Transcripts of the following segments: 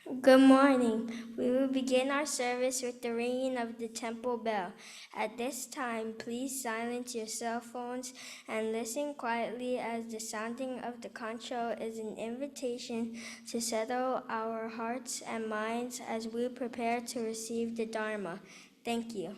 Good morning. We will begin our service with the ringing of the temple bell. At this time, please silence your cell phones and listen quietly as the sounding of the conch shell is an invitation to settle our hearts and minds as we prepare to receive the Dharma. Thank you.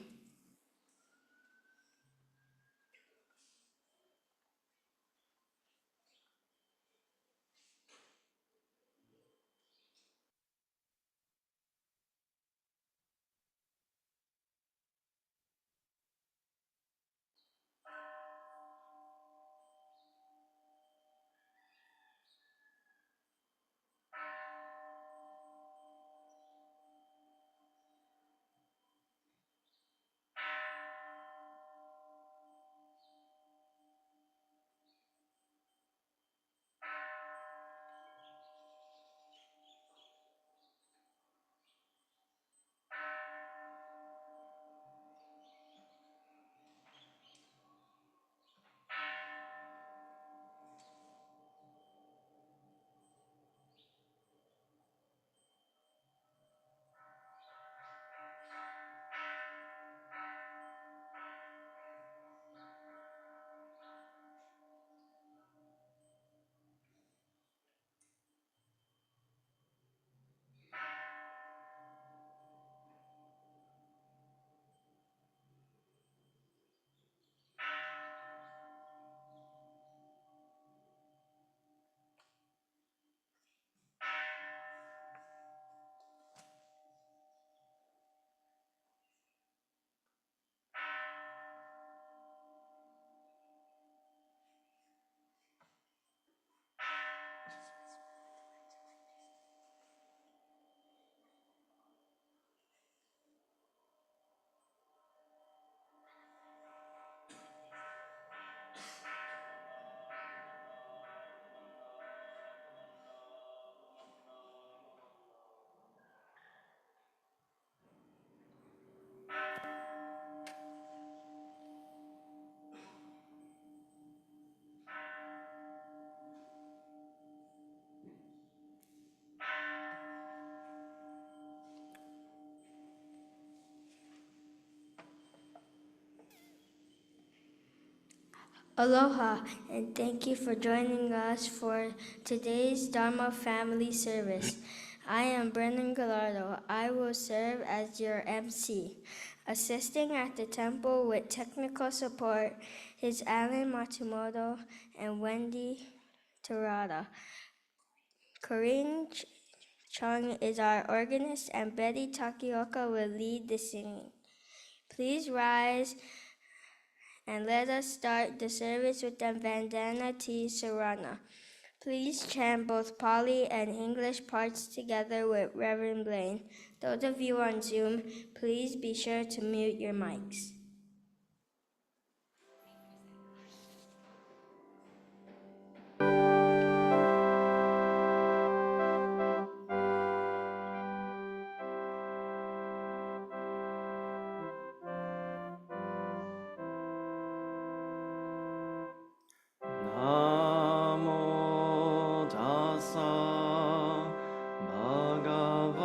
Aloha, and thank you for joining us for today's Dharma Family Service. I am Brendan Gallardo. I will serve as your MC. Assisting at the temple with technical support is Alan Matsumoto and Wendy Terada. Corinne Chung is our organist, and Betty Takioka will lead the singing. Please rise and let us start the service with the Vandana T. Sarana. Please chant both Pali and English parts together with Reverend Blayne. Those of you on Zoom, please be sure to mute your mics. Namo tassa bhagavato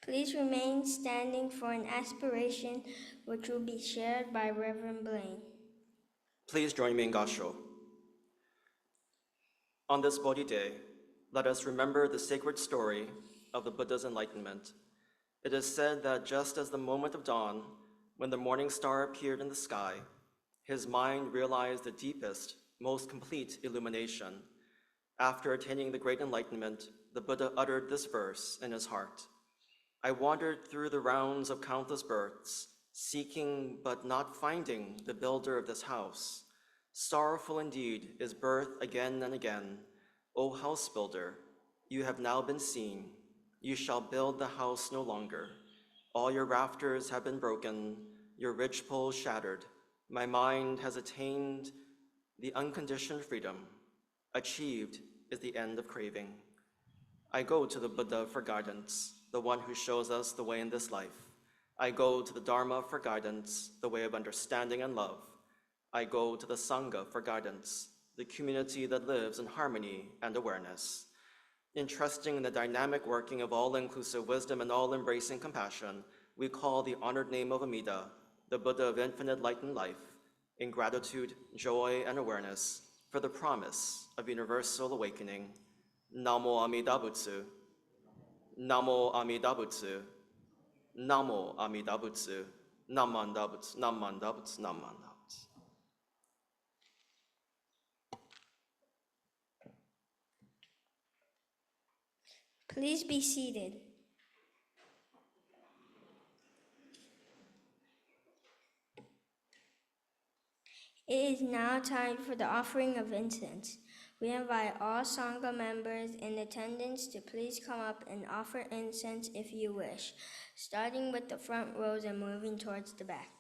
Please remain standing for an aspiration which will be shared by Reverend Blayne. Please join me in Gasho. On this Bodhi day, let us remember the sacred story of the Buddha's enlightenment. It is said that just as the moment of dawn, when the morning star appeared in the sky, his mind realized the deepest, most complete illumination. After attaining the great enlightenment, the Buddha uttered this verse in his heart. I wandered through the rounds of countless births, seeking but not finding the builder of this house. Sorrowful indeed is birth again and again. O house builder, you have now been seen. You shall build the house no longer. All your rafters have been broken, your ridgepoles shattered. My mind has attained the unconditioned freedom. Achieved is the end of craving. I go to the Buddha for guidance, the one who shows us the way in this life. I go to the Dharma for guidance, the way of understanding and love. I go to the Sangha for guidance, the community that lives in harmony and awareness. In trusting in the dynamic working of all-inclusive wisdom and all-embracing compassion, we call the honored name of Amida, the Buddha of infinite light and life, in gratitude, joy, and awareness for the promise of universal awakening. Namo Amida Butsu. Namo Amida Butsu. Namo Amida Butsu. Namanda Butsu. Namanda Butsu. Namanda Butsu. Please be seated. It is now time for the offering of incense. We invite all Sangha members in attendance to please come up and offer incense if you wish, starting with the front rows and moving towards the back.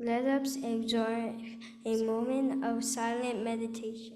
Let us enjoy a moment of silent meditation.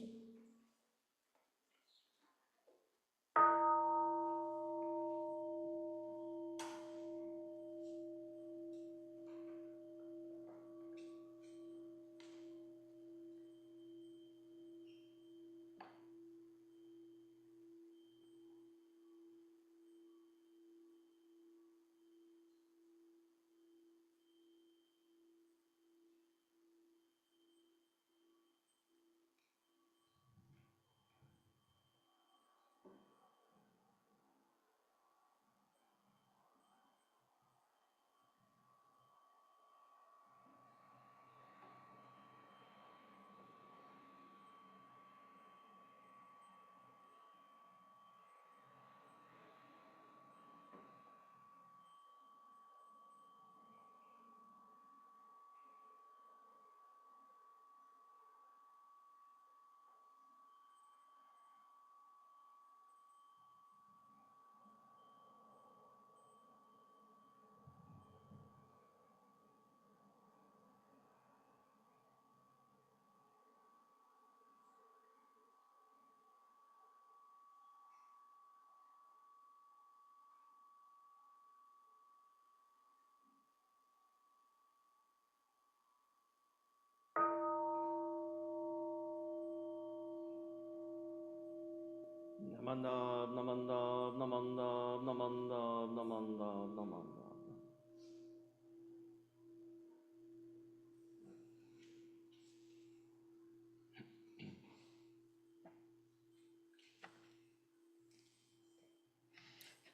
Namandab, namandab, namandab, namandab, namandab, namandab.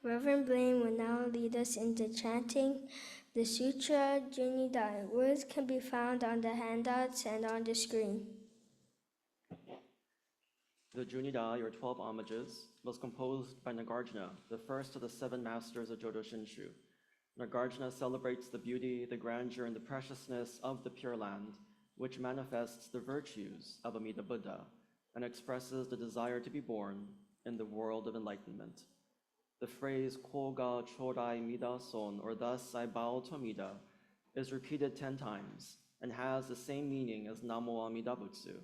Reverend Blayne will now lead us into chanting the Sutra Junidai. Words can be found on the handouts and on the screen. The Junida, or 12 homages, was composed by Nagarjuna, the first of the 7 masters of Jodo Shinshu. Nagarjuna celebrates the beauty, the grandeur, and the preciousness of the Pure Land, which manifests the virtues of Amida Buddha and expresses the desire to be born in the world of enlightenment. The phrase Koga Chodai Mida Son, or thus I bow to Amida, is repeated 10 times and has the same meaning as Namo Amida Butsu.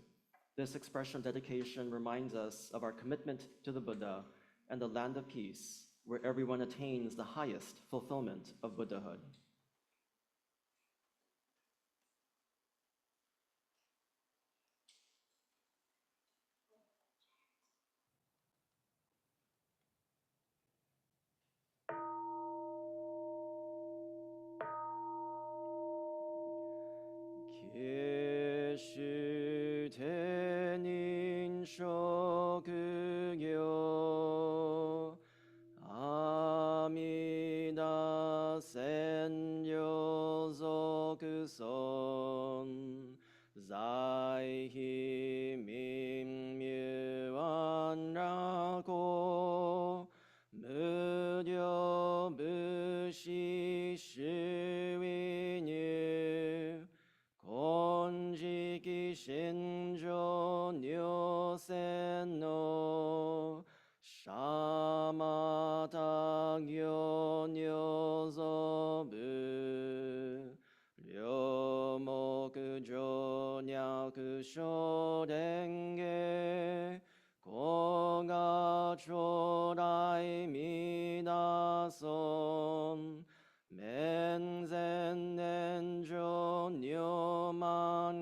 This expression of dedication reminds us of our commitment to the Buddha and the land of peace, where everyone attains the highest fulfillment of Buddhahood. Keshu tenin shokugyo Amida senryo zokuson Zaihi mingmyuan rako Muryo bushi shuinyu Konjiki shinjo nyosen no Shamata gyo nyozobu Ryomoku jo nyaku shodenge Koga chodai midason Menzen nenjo nyomangat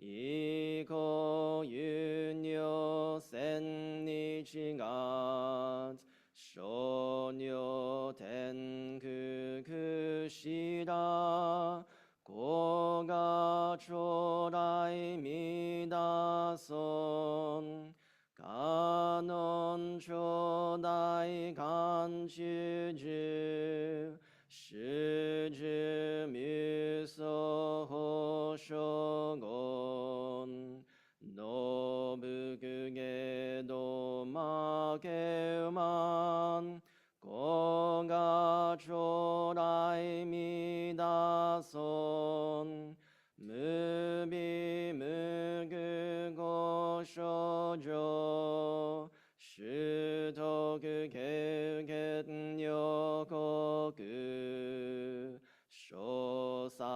Iko yunyo sennichigat Shonyo tenku kushida Koga chodai midason Kanon chodai kanchuju Shuju muso hoshogon Nobukuge domake Koga chodai midason Mubi mugu go shoujo Shutoku keuket nyokoku Shosa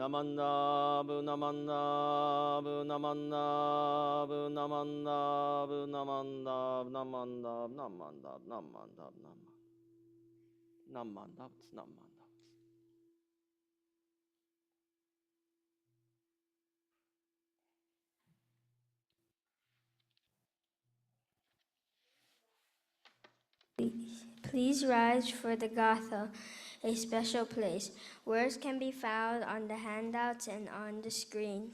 Namanda Namanda Namanda Namanda Namanda Namanda Namanda Namanda Namanda Namanda. Please rise for the Gatha, a special place. Words can be found on the handouts and on the screen.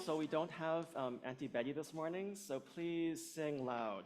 So we don't have Auntie Betty this morning, so please sing loud.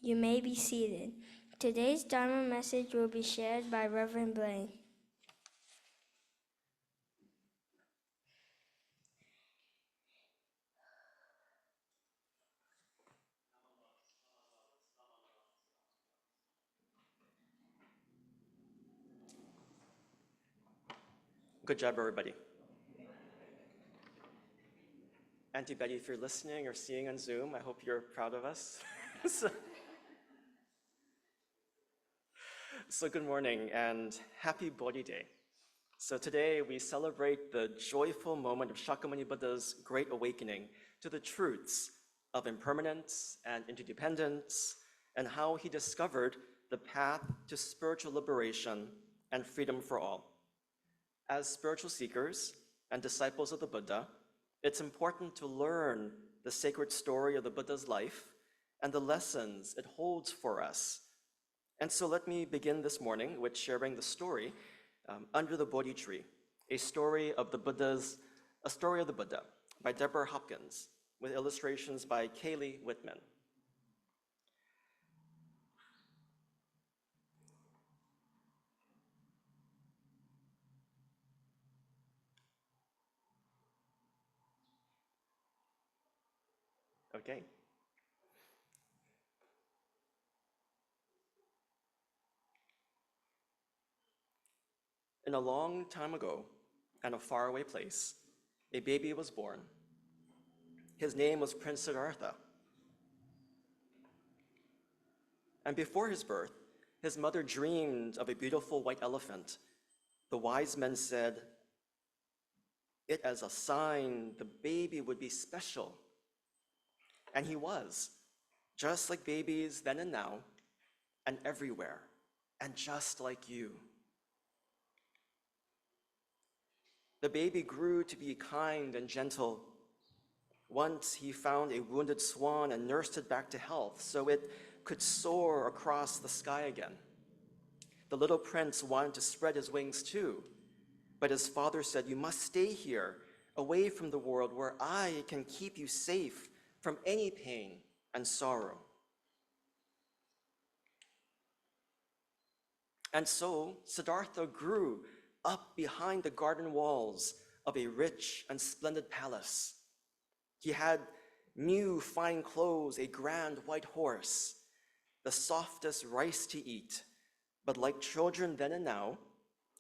You may be seated. Today's Dharma message will be shared by Reverend Blayne. Good job, everybody. Auntie Betty, if you're listening or seeing on Zoom, I hope you're proud of us. So good morning and happy Bodhi Day. So today we celebrate the joyful moment of Shakyamuni Buddha's great awakening to the truths of impermanence and interdependence and how he discovered the path to spiritual liberation and freedom for all. As spiritual seekers and disciples of the Buddha, it's important to learn the sacred story of the Buddha's life and the lessons it holds for us. And so let me begin this morning with sharing the story Under the Bodhi Tree, a story of the Buddha by Deborah Hopkins, with illustrations by Kaylee Whitman. Okay. In a long time ago, and a faraway place, a baby was born. His name was Prince Siddhartha. And before his birth, his mother dreamed of a beautiful white elephant. The wise men said, it as a sign the baby would be special. And he was, just like babies then and now, and everywhere, and just like you. The baby grew to be kind and gentle. Once he found a wounded swan and nursed it back to health so it could soar across the sky again. The little prince wanted to spread his wings too, but his father said, you must stay here, away from the world where I can keep you safe from any pain and sorrow. And so Siddhartha grew up behind the garden walls of a rich and splendid palace. He had new fine clothes, a grand white horse, the softest rice to eat. But like children then and now,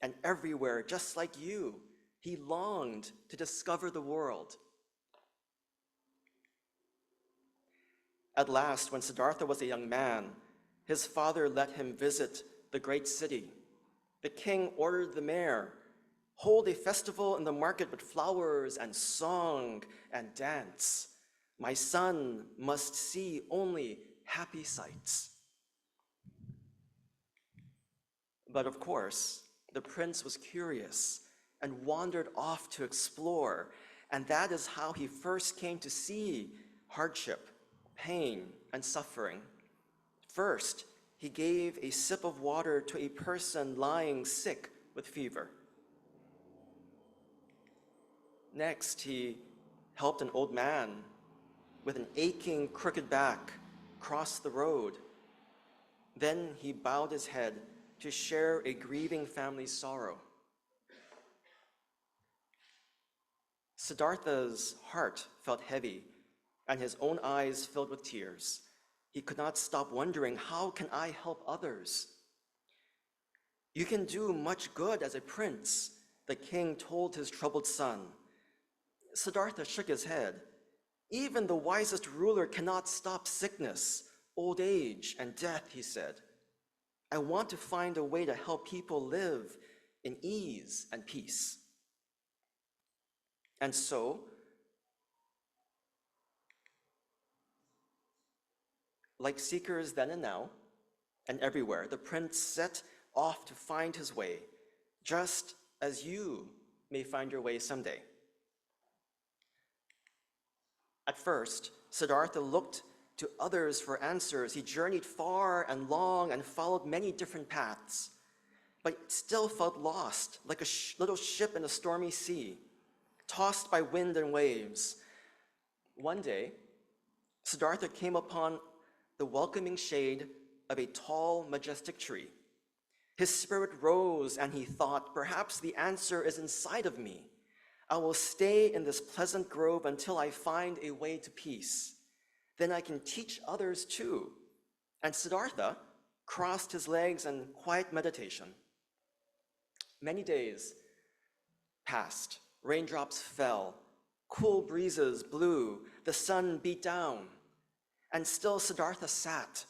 and everywhere, just like you, he longed to discover the world. At last, when Siddhartha was a young man, his father let him visit the great city. The king ordered the mayor, hold a festival in the market with flowers and song and dance. My son must see only happy sights. But of course, the prince was curious and wandered off to explore, and that is how he first came to see hardship, pain, and suffering. First, he gave a sip of water to a person lying sick with fever. Next, he helped an old man with an aching, crooked back cross the road. Then he bowed his head to share a grieving family's sorrow. Siddhartha's heart felt heavy, and his own eyes filled with tears. He could not stop wondering, how can I help others? You can do much good as a prince, the king told his troubled son. Siddhartha shook his head. Even the wisest ruler cannot stop sickness, old age, and death, he said. I want to find a way to help people live in ease and peace. And so, like seekers then and now, and everywhere, the prince set off to find his way, just as you may find your way someday. At first, Siddhartha looked to others for answers. He journeyed far and long and followed many different paths, but still felt lost, like a little ship in a stormy sea, tossed by wind and waves. One day, Siddhartha came upon the welcoming shade of a tall, majestic tree. His spirit rose and he thought, perhaps the answer is inside of me. I will stay in this pleasant grove until I find a way to peace. Then I can teach others too. And Siddhartha crossed his legs in quiet meditation. Many days passed, raindrops fell, cool breezes blew, the sun beat down, and still Siddhartha sat,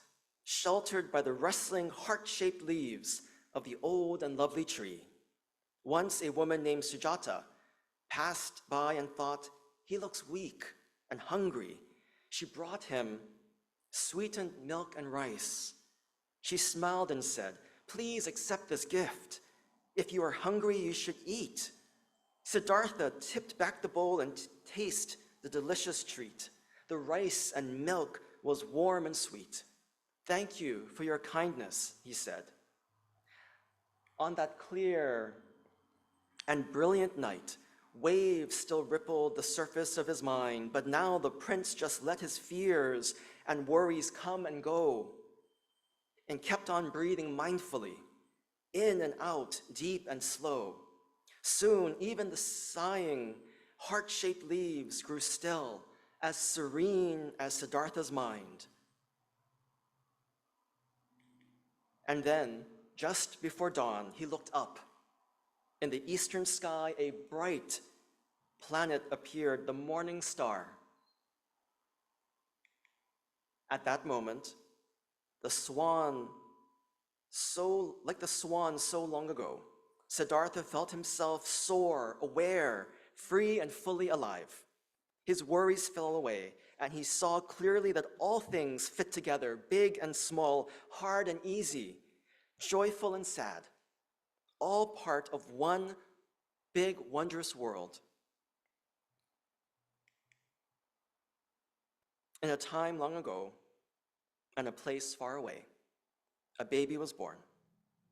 sheltered by the rustling heart-shaped leaves of the old and lovely tree. Once a woman named Sujata passed by and thought, he looks weak and hungry. She brought him sweetened milk and rice. She smiled and said, please accept this gift. If you are hungry, you should eat. Siddhartha tipped back the bowl and tasted the delicious treat. The rice and milk was warm and sweet. Thank you for your kindness, he said. On that clear and brilliant night, waves still rippled the surface of his mind, but now the prince just let his fears and worries come and go and kept on breathing mindfully, in and out, deep and slow. Soon, even the sighing, heart-shaped leaves grew still, as serene as Siddhartha's mind. And then, just before dawn, he looked up. in the eastern sky, a bright planet appeared, the morning star. At that moment, the swan, like the swan so long ago, Siddhartha felt himself soar, aware, free and fully alive. His worries fell away, and he saw clearly that all things fit together, big and small, hard and easy, joyful and sad, all part of one big, wondrous world. In a time long ago, and a place far away, a baby was born.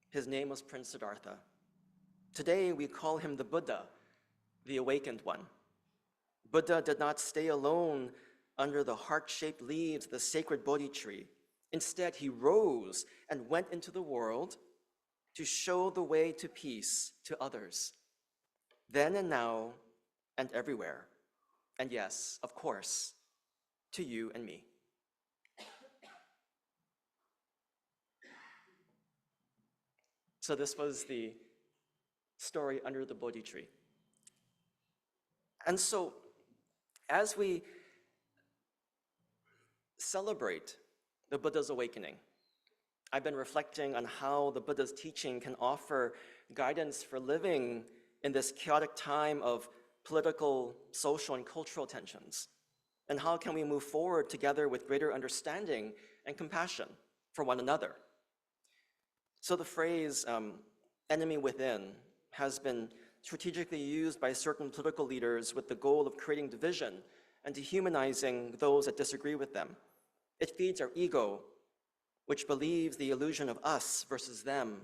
His name was Prince Siddhartha. Today, we call him the Buddha, the awakened one. Buddha did not stay alone under the heart-shaped leaves of the sacred Bodhi tree. Instead, he rose and went into the world to show the way to peace to others, then and now and everywhere. And yes, of course, to you and me. So this was the story under the Bodhi tree. And so, as we celebrate the Buddha's awakening, I've been reflecting on how the Buddha's teaching can offer guidance for living in this chaotic time of political, social, and cultural tensions. And how can we move forward together with greater understanding and compassion for one another? So the phrase, enemy within, has been strategically used by certain political leaders with the goal of creating division and dehumanizing those that disagree with them. It feeds our ego, which believes the illusion of us versus them,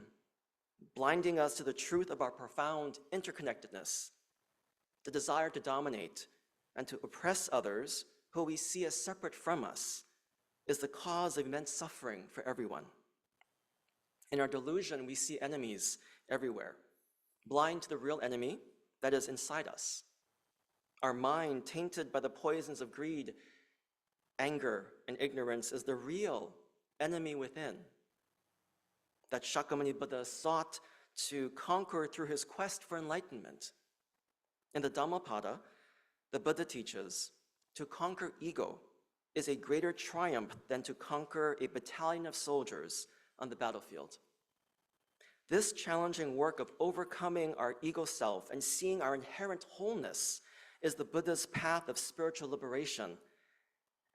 blinding us to the truth of our profound interconnectedness. The desire to dominate and to oppress others who we see as separate from us is the cause of immense suffering for everyone. In our delusion, we see enemies everywhere, blind to the real enemy that is inside us. Our mind, tainted by the poisons of greed, anger, and ignorance, is the real enemy within that Shakyamuni Buddha sought to conquer through his quest for enlightenment. In the Dhammapada, the Buddha teaches, to conquer ego is a greater triumph than to conquer a battalion of soldiers on the battlefield. This challenging work of overcoming our ego self and seeing our inherent wholeness is the Buddha's path of spiritual liberation.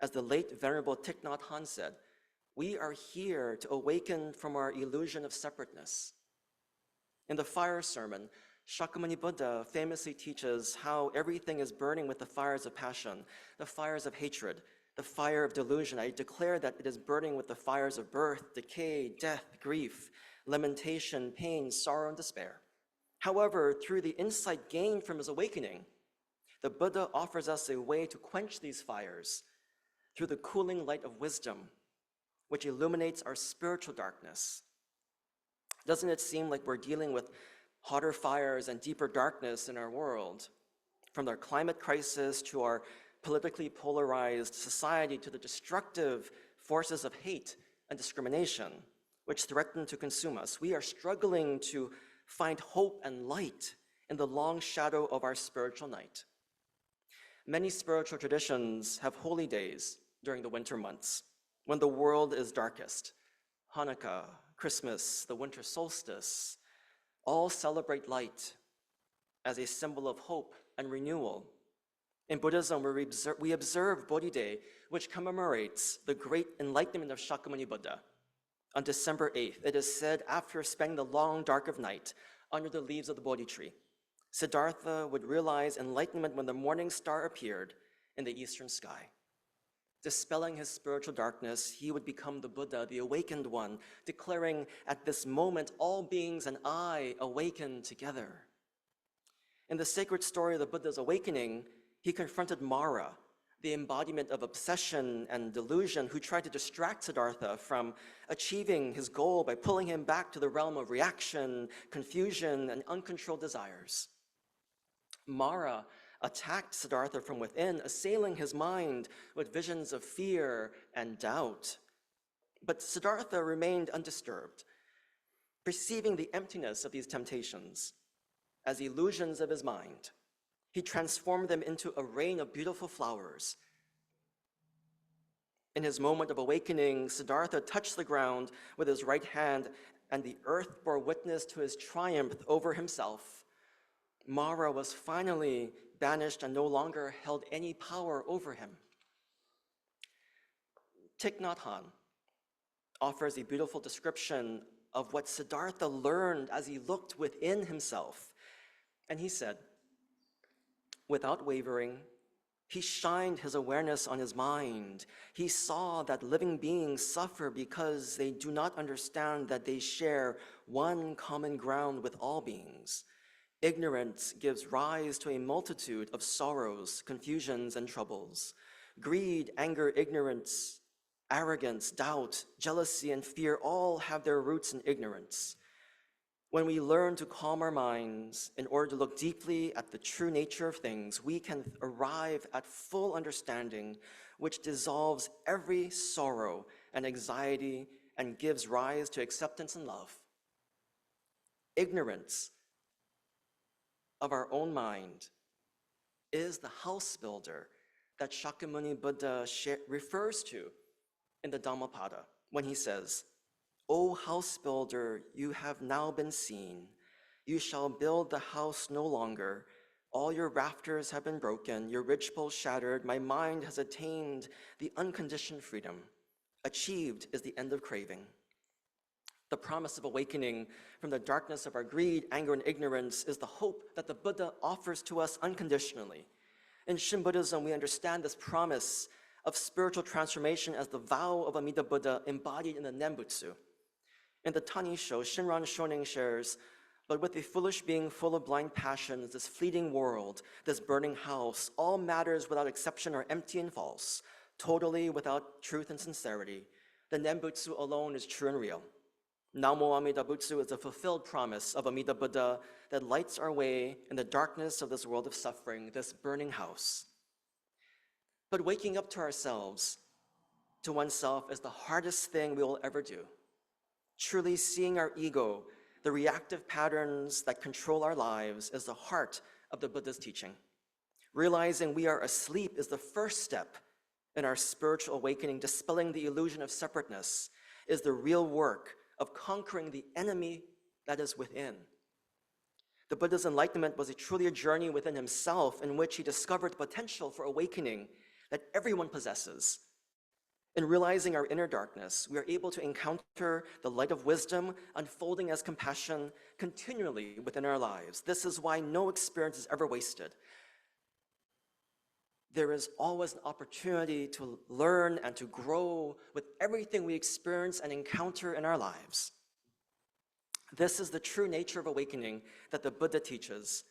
As the late Venerable Thich Nhat Hanh said, we are here to awaken from our illusion of separateness. In the fire sermon, Shakyamuni Buddha famously teaches how everything is burning with the fires of passion, the fires of hatred, the fire of delusion. I declare that it is burning with the fires of birth, decay, death, grief, lamentation, pain, sorrow, and despair. However, through the insight gained from his awakening, the Buddha offers us a way to quench these fires through the cooling light of wisdom, which illuminates our spiritual darkness. Doesn't it seem like we're dealing with hotter fires and deeper darkness in our world? From our climate crisis to our politically polarized society to the destructive forces of hate and discrimination, which threaten to consume us, we are struggling to find hope and light in the long shadow of our spiritual night. Many spiritual traditions have holy days during the winter months, when the world is darkest. Hanukkah, Christmas, the winter solstice, all celebrate light as a symbol of hope and renewal. In Buddhism, we observe Bodhi Day, which commemorates the great enlightenment of Shakyamuni Buddha. On December 8th, it is said, after spending the long dark of night under the leaves of the Bodhi tree, Siddhartha would realize enlightenment when the morning star appeared in the eastern sky. Dispelling his spiritual darkness, he would become the Buddha, the awakened one, declaring, at this moment, all beings and I awaken together. In the sacred story of the Buddha's awakening, he confronted Mara, the embodiment of obsession and delusion, who tried to distract Siddhartha from achieving his goal by pulling him back to the realm of reaction, confusion, and uncontrolled desires. Mara attacked Siddhartha from within, assailing his mind with visions of fear and doubt. But Siddhartha remained undisturbed, perceiving the emptiness of these temptations. as illusions of his mind. He transformed them into a rain of beautiful flowers. In his moment of awakening, Siddhartha touched the ground with his right hand, and the earth bore witness to his triumph over himself. Mara was finally banished and no longer held any power over him. Thich Nhat Hanh offers a beautiful description of what Siddhartha learned as he looked within himself. And he said, without wavering, he shined his awareness on his mind. He saw that living beings suffer because they do not understand that they share one common ground with all beings. Ignorance gives rise to a multitude of sorrows, confusions, and troubles. Greed, anger, ignorance, arrogance, doubt, jealousy, and fear all have their roots in ignorance. When we learn to calm our minds in order to look deeply at the true nature of things, we can arrive at full understanding, which dissolves every sorrow and anxiety and gives rise to acceptance and love. Ignorance of our own mind is the house builder that Shakyamuni Buddha refers to in the Dhammapada when he says, "O house builder, you have now been seen. You shall build the house no longer. All your rafters have been broken, your ridgepole shattered. My mind has attained the unconditioned freedom. Achieved is the end of craving." The promise of awakening from the darkness of our greed, anger, and ignorance is the hope that the Buddha offers to us unconditionally. In Shin Buddhism, we understand this promise of spiritual transformation as the vow of Amida Buddha embodied in the Nembutsu. In the Tanisho, Shinran Shonin shares, "But with a foolish being full of blind passions, this fleeting world, this burning house, all matters without exception are empty and false, totally without truth and sincerity. The Nembutsu alone is true and real." Namo Amida Butsu is the fulfilled promise of Amida Buddha that lights our way in the darkness of this world of suffering, this burning house. But waking up to ourselves, to oneself, is the hardest thing we will ever do. Truly seeing our ego, the reactive patterns that control our lives, is the heart of the Buddha's teaching. Realizing we are asleep is the first step in our spiritual awakening. Dispelling the illusion of separateness is the real work of conquering the enemy that is within. The Buddha's enlightenment was truly a journey within himself in which he discovered the potential for awakening that everyone possesses. In realizing our inner darkness, we are able to encounter the light of wisdom unfolding as compassion continually within our lives. This is why no experience is ever wasted. There is always an opportunity to learn and to grow with everything we experience and encounter in our lives. This is the true nature of awakening that the Buddha teaches.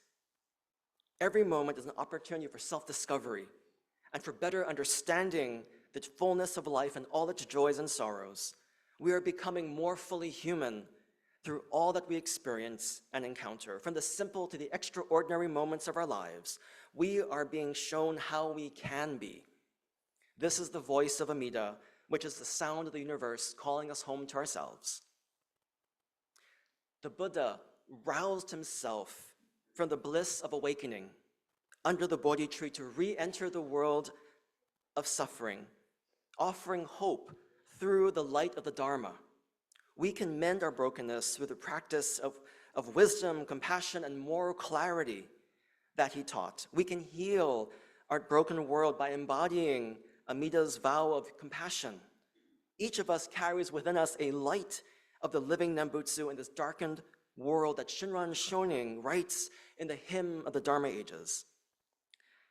Every moment is an opportunity for self-discovery and for better understanding the fullness of life and all its joys and sorrows. We are becoming more fully human through all that we experience and encounter. From the simple to the extraordinary moments of our lives, we are being shown how we can be. This is the voice of Amida, which is the sound of the universe calling us home to ourselves. The Buddha roused himself from the bliss of awakening under the Bodhi tree to re-enter the world of suffering, offering hope through the light of the Dharma. We can mend our brokenness through the practice of wisdom, compassion, and moral clarity that he taught. We can heal our broken world by embodying Amida's vow of compassion. Each of us carries within us a light of the living Nembutsu in this darkened world that Shinran Shonin writes in the hymn of the Dharma ages.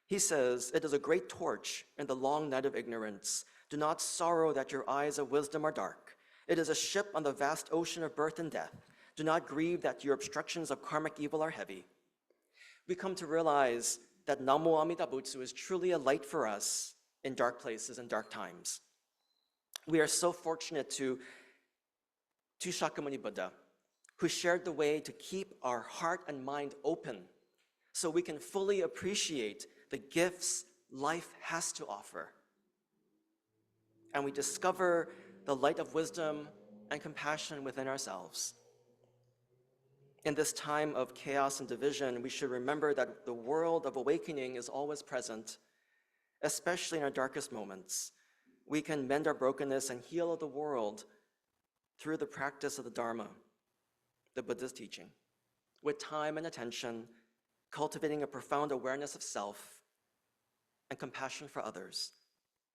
He says, "It is a great torch in the long night of ignorance. Do not sorrow that your eyes of wisdom are dark. It is a ship on the vast ocean of birth and death. Do not grieve that your obstructions of karmic evil are heavy." We come to realize that Namo Amida Butsu is truly a light for us in dark places and dark times. We are so fortunate to Shakyamuni Buddha, who shared the way to keep our heart and mind open so we can fully appreciate the gifts life has to offer. And we discover the light of wisdom and compassion within ourselves. In this time of chaos and division, we should remember that the world of awakening is always present, especially in our darkest moments. We can mend our brokenness and heal the world through the practice of the Dharma, the Buddha's teaching, with time and attention, cultivating a profound awareness of self and compassion for others.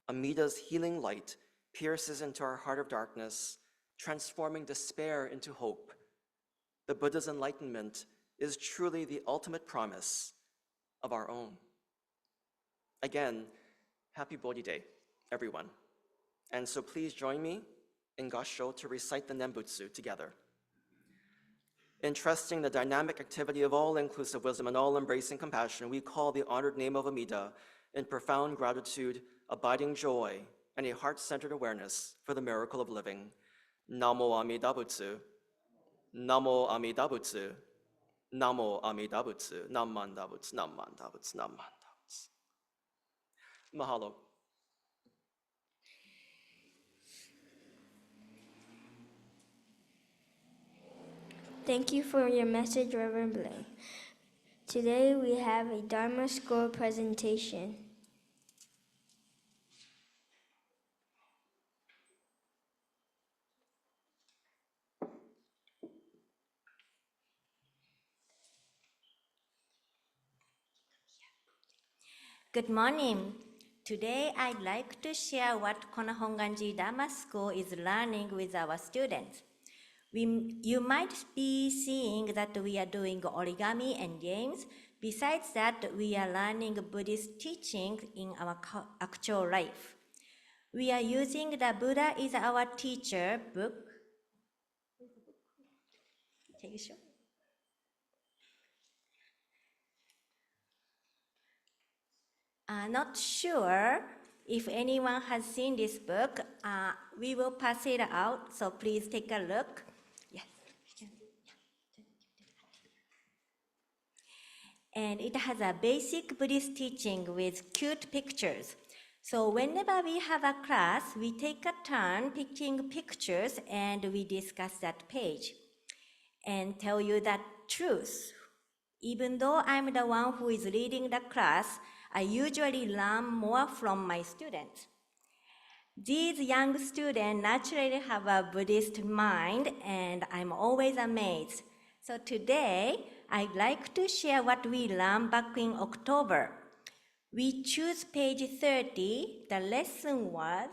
Amida's healing light pierces into our heart of darkness, transforming despair into hope. The Buddha's enlightenment is truly the ultimate promise of our own. Again, happy Bodhi Day, everyone. And so please join me in Gassho to recite the Nembutsu together. Entrusting the dynamic activity of all-inclusive wisdom and all-embracing compassion, we call the honored name of Amida in profound gratitude, abiding joy, and a heart-centered awareness for the miracle of living. Namo Amida Butsu. Namo Amida Butsu. Namo Amida Butsu. Nammanda Butsu. Nammanda Butsu. Nammanda Butsu. Mahalo. Thank you for your message, Reverend Blayne. Today we have a Dharma School presentation. Good morning. Today I'd like to share what Konohonganji Dharma School is learning with our students. You might be seeing that we are doing origami and games. Besides that, we are learning Buddhist teachings in our actual life. We are using the Buddha is our teacher book. Can you show? Not sure if anyone has seen this book. We will pass it out, so please take a look. Yes. And it has a basic Buddhist teaching with cute pictures. So whenever we have a class, we take a turn picking pictures and we discuss that page. And tell you the truth. Even though I'm the one who is leading the class, I usually learn more from my students. These young students naturally have a Buddhist mind, and I'm always amazed. So today, I'd like to share what we learned back in October. We choose page 30. The lesson was,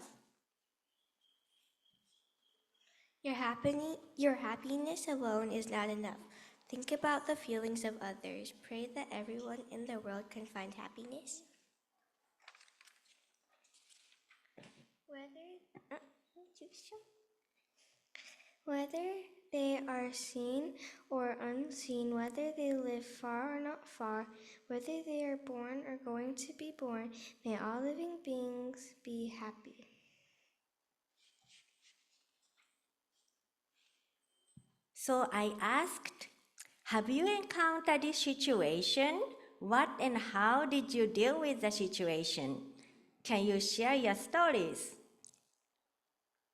Your happiness alone is not enough. Think about the feelings of others. Pray that everyone in the world can find happiness. Whether they are seen or unseen, whether they live far or not far, whether they are born or going to be born, may all living beings be happy. so I asked, have you encountered this situation? What and how did you deal with the situation? Can you share your stories?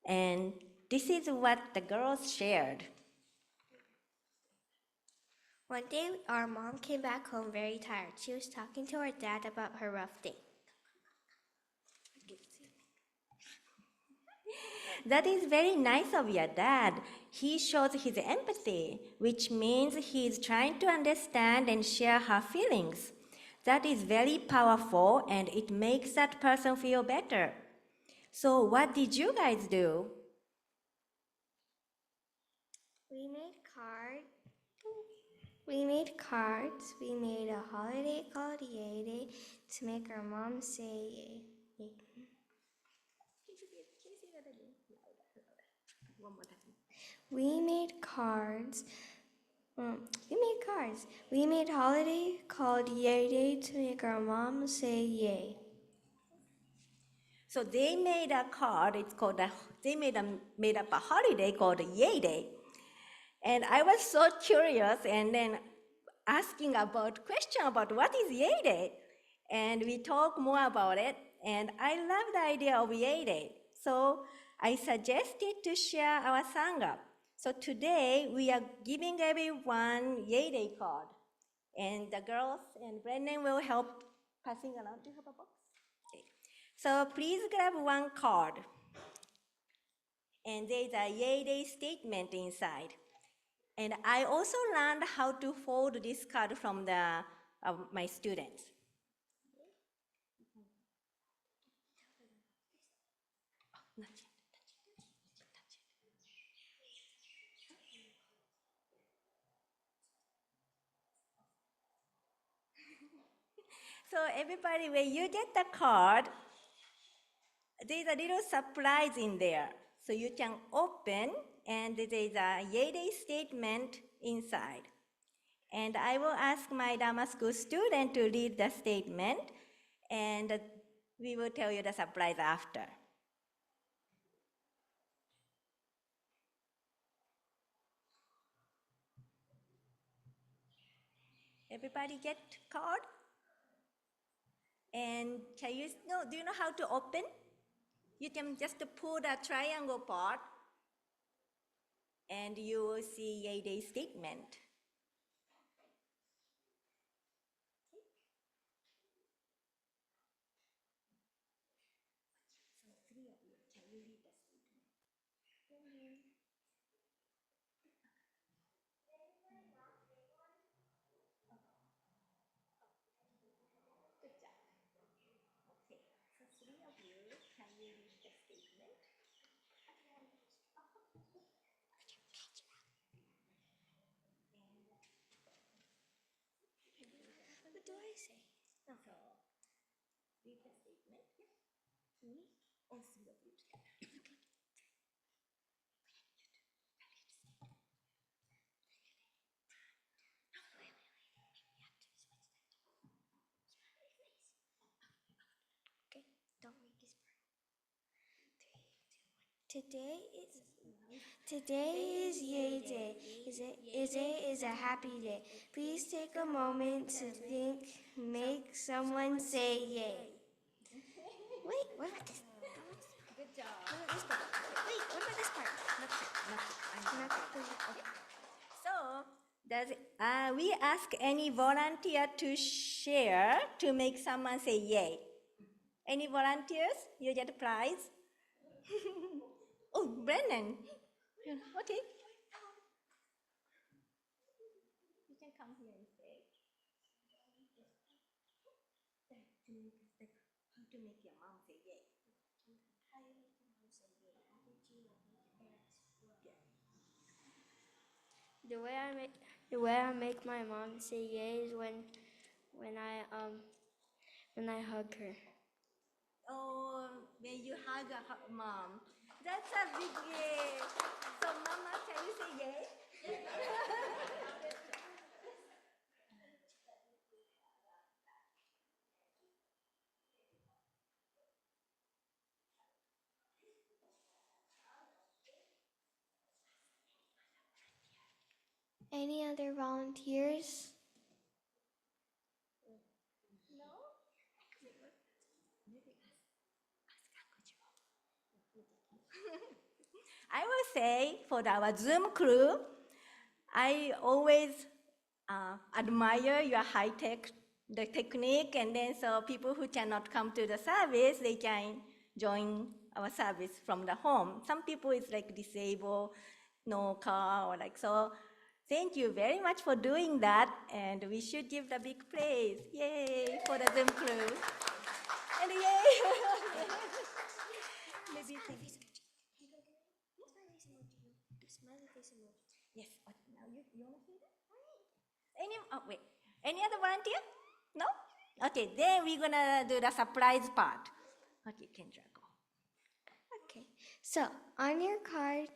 And this is what the girls shared. One day, our mom came back home very tired. She was talking to her dad about her rough day. That is very nice of your dad. He shows his empathy, which means he is trying to understand and share her feelings. That is very powerful, and it makes that person feel better. So what did you guys do? We made cards. We made a holiday called Yay Day to make our mom say yay. We made cards. We made holiday called Yay Day to make our mom say yay. So they made a card. They made up a holiday called Yay Day. And I was so curious, and then asking question about what is Yay Day. And we talked more about it, and I love the idea of Yay Day. So I suggested to share our Sangha. So today we are giving everyone Yay Day card. And the girls and Brennan will help passing around. Do you have a box? Okay. So please grab one card. And there is a Yay Day statement inside. And I also learned how to fold this card from my students. So everybody, when you get the card, there's a little surprise in there. So you can open, and there's a Yay Day statement inside. And I will ask my Dharma School student to read the statement, and we will tell you the surprise after. Everybody get card? And do you know how to open? You can just pull the triangle part, and you will see Yay Day statement. So three of you, can you read the statement? Good job. Okay, so three of you, can you read the statement? What do I say? So, read the statement. Me? All three of you together. Okay, don't make this part. 3, 2, 1. Today is Yay Day. Is a happy day. Please take a moment to think. Make someone say yay. Wait, what about this? Good job. What about this part? Wait, what about this part? So, we ask any volunteer to share to make someone say yay. Any volunteers? You get a prize. Oh, Brennan. Okay. You can come here and say. How to make your mom say yay. How you make your mom say yay? How did you make your parents? Yeah. The way I make my mom say yay is when I hug her. Oh, when you hug a mom. That's a big yay. So, Mama, can you say yay? Any other volunteers? No? I will say for our Zoom crew, I always admire your high-tech the technique, and then so people who cannot come to the service, they can join our service from the home. Some people is like disabled, no car, or like so. Thank you very much for doing that, and we should give the big praise. Yay for the Zoom crew. And yay! Maybe you can. Yes. Now you want to say that? Any other volunteer? No? Okay, then we're gonna do the surprise part. Okay, Kendra, go. Okay, so on your card,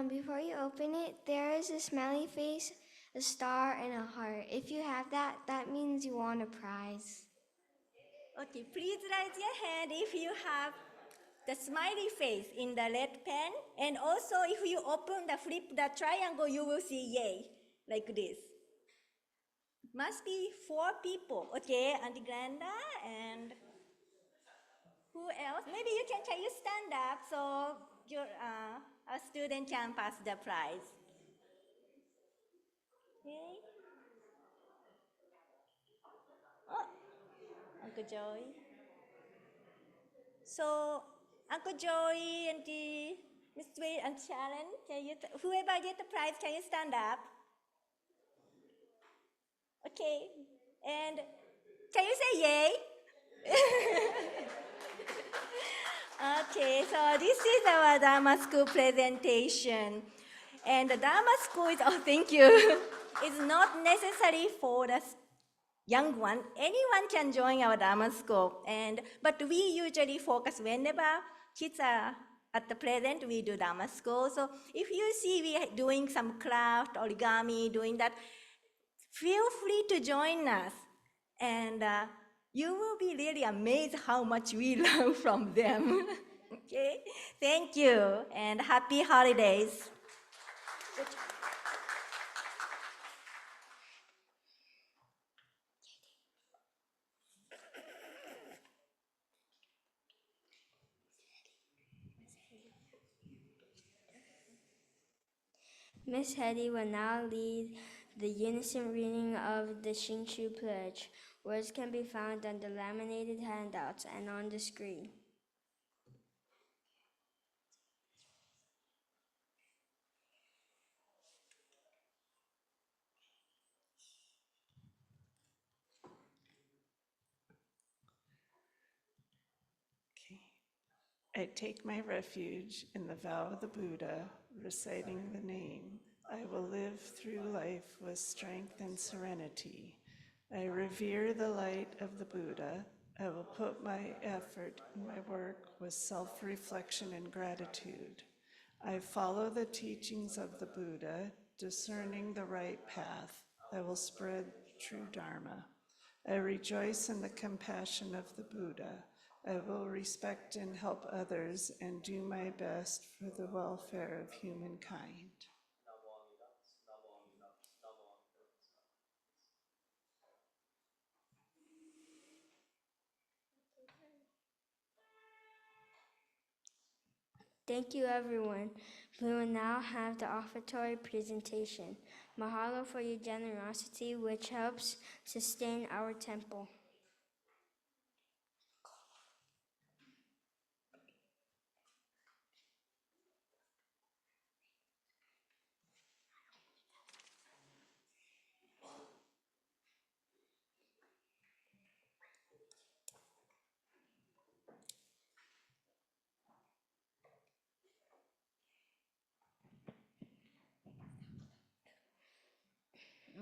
before you open it, there is a smiley face, a star, and a heart. If you have that, that means you won a prize. Okay, please raise your hand if you have the smiley face in the red pen. And also, if you flip the triangle, you will see yay, like this. Must be 4 people. Okay, Auntie Glenda and who else? Maybe you can stand up so your Our student can pass the prize. Okay. Oh, Uncle Joey. So, Uncle Joey and Miss Wade and Sharon, whoever get the prize, can you stand up? Okay. And can you say yay? Okay, so this is our Dharma School presentation. And the Dharma School is, oh, thank you, it's not necessary for the young one. Anyone can join our Dharma School. But we usually focus whenever kids are at the present, we do Dharma School. So if you see we are doing some craft, origami, doing that, feel free to join us. And you will be really amazed how much we learn from them. Okay, thank you, and happy holidays. Miss Hetty will now lead the unison reading of the Shinshu Pledge. Words can be found on the laminated handouts and on the screen. I take my refuge in the vow of the Buddha, reciting the name. I will live through life with strength and serenity. I revere the light of the Buddha. I will put my effort in my work with self-reflection and gratitude. I follow the teachings of the Buddha, discerning the right path. I will spread true Dharma. I rejoice in the compassion of the Buddha. I will respect and help others and do my best for the welfare of humankind. Thank you, everyone. We will now have the offertory presentation. Mahalo for your generosity, which helps sustain our temple.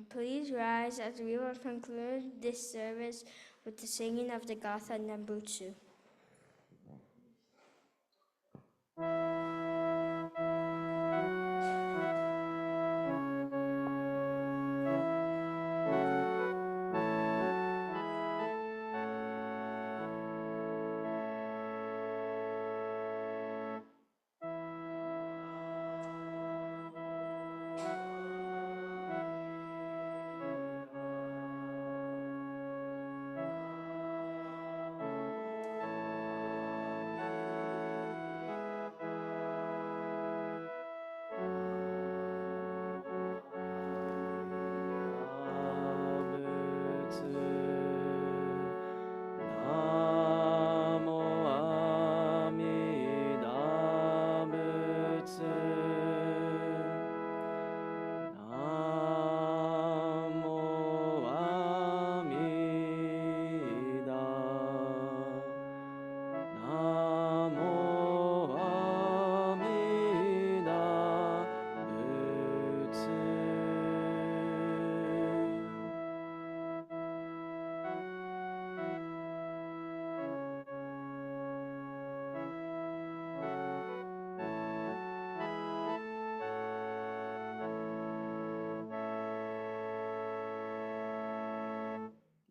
Please rise as we will conclude this service with the singing of the Gatha Nambutsu.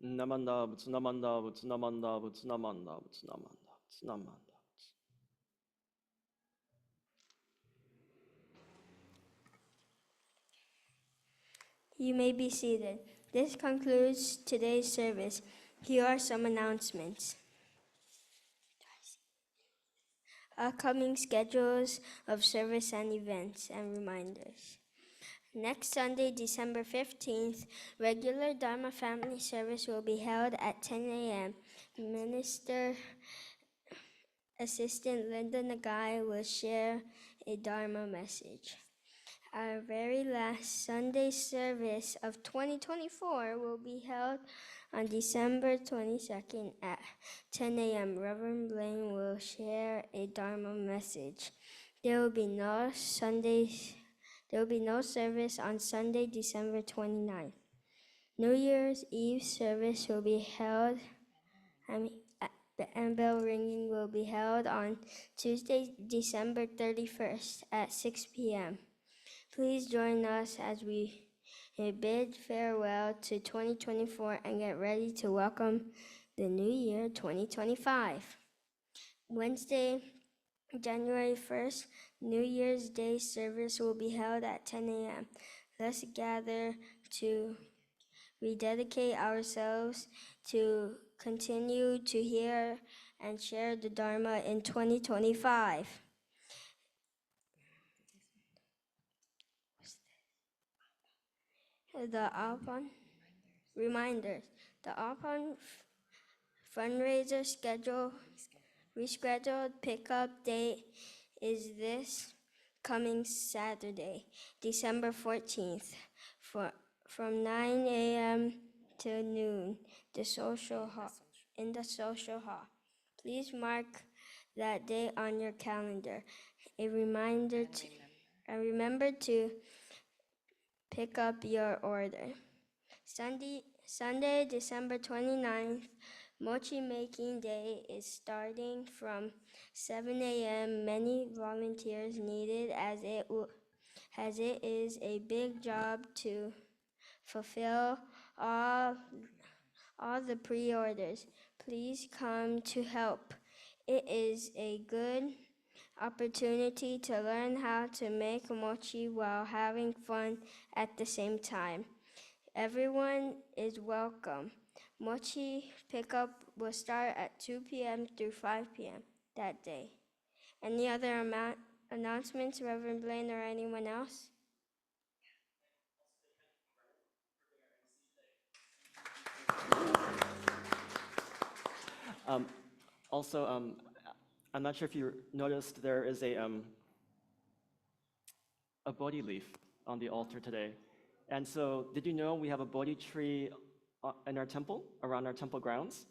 Namanda, Butsunamanda, Butsunamanda, Butsunamanda, Butsunamanda, Butsunamanda. You may be seated. This concludes today's service. Here are some announcements. upcoming schedules of service and events, and reminders. Next Sunday, December 15th, regular Dharma family service will be held at 10 a.m. Minister Assistant Linda Nagai will share a Dharma message. Our very last Sunday service of 2024 will be held on December 22nd at 10 a.m. Reverend Blayne will share a Dharma message. There will be no service on Sunday, December 29th. New Year's Eve service will be held, the bell ringing will be held on Tuesday, December 31st at 6 p.m. Please join us as we bid farewell to 2024 and get ready to welcome the new year 2025. Wednesday, January 1st, New Year's Day service will be held at 10 a.m. Let's gather to rededicate ourselves to continue to hear and share the Dharma in 2025. The Alpon reminders. The Alpon fundraiser rescheduled pickup date is this coming Saturday, December 14th, from 9 a.m. to noon, in the social hall. Please mark that day on your calendar. Remember to pick up your order. Sunday, December 29th, Mochi Making Day is starting from 7 a.m. Many volunteers needed as it is a big job to fulfill all the pre-orders. Please come to help. It is a good opportunity to learn how to make mochi while having fun at the same time. Everyone is welcome. Mochi pickup will start at 2 p.m. through 5 p.m. that day. Any other announcements, Reverend Blayne or anyone else? Also, I'm not sure if you noticed there is a Bodhi leaf on the altar today. And so, did you know we have a Bodhi tree in our temple, around our temple grounds?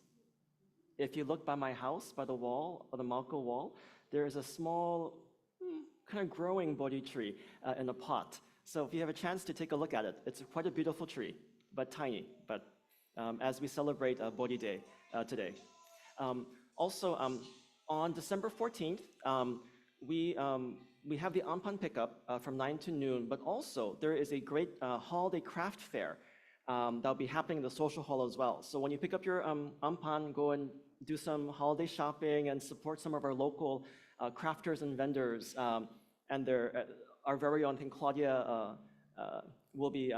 If you look by my house, by the wall, or the Malko wall, there is a small, kind of growing Bodhi tree in a pot. So if you have a chance to take a look at it, it's quite a beautiful tree, but tiny, but as we celebrate Bodhi Day today. Also, on December 14th, we have the Ampan pickup from 9 to noon, but also there is a great holiday craft fair that'll be happening in the social hall as well. So when you pick up your Ampan, go and do some holiday shopping and support some of our local crafters and vendors. And our very own, I think Claudia will be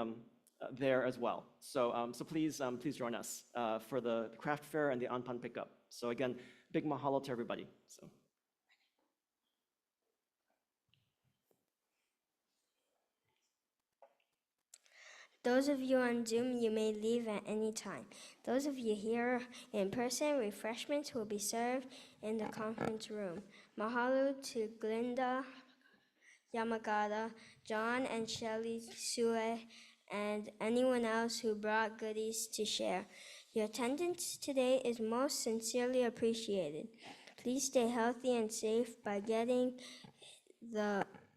there as well. So, please join us for the craft fair and the Ampan pickup. So again, big mahalo to everybody. So. Those of you on Zoom, you may leave at any time. Those of you here in person, refreshments will be served in the conference room. Mahalo to Glinda Yamagata, John and Shelley Sue, and anyone else who brought goodies to share. Your attendance today is most sincerely appreciated. Please stay healthy and safe by getting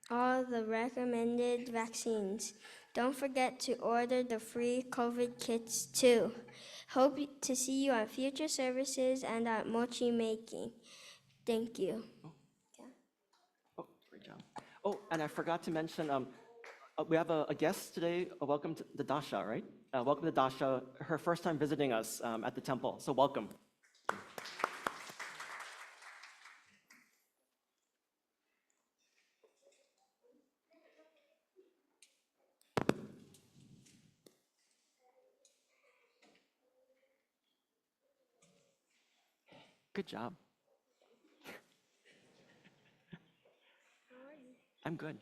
all the recommended vaccines. Don't forget to order the free COVID kits too. Hope to see you at future services and at mochi making. Thank you. Oh, great job. Oh, and I forgot to mention, we have a guest today. Welcome to the Dasha, right? Welcome to Dasha, her first time visiting us at the temple. So welcome. Good job. I'm good.